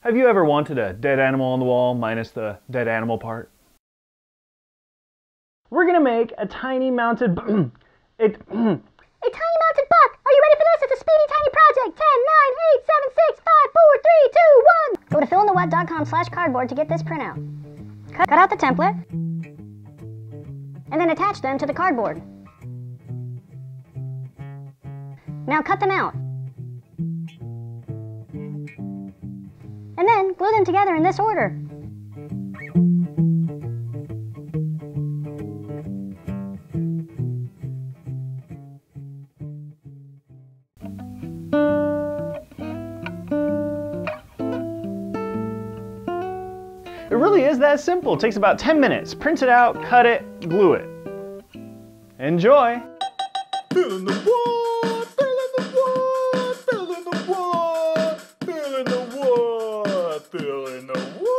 Have you ever wanted a dead animal on the wall minus the dead animal part? We're gonna make a tiny mounted a tiny mounted buck! Are you ready for this? It's a speedy tiny project. 10, 9, 8, 7, 6, 5, 4, 3, 2, 1. Go to philinthewhat.com/cardboard to get this printout. Cut out the template and then attach them to the cardboard. Now cut them out. And then glue them together in this order. It really is that simple. It takes about 10 minutes. Print it out, cut it, glue it. Enjoy! Philinthewhaat, philinthewhaat, philinthewhaat, philinthewhaat, philinthewhaat.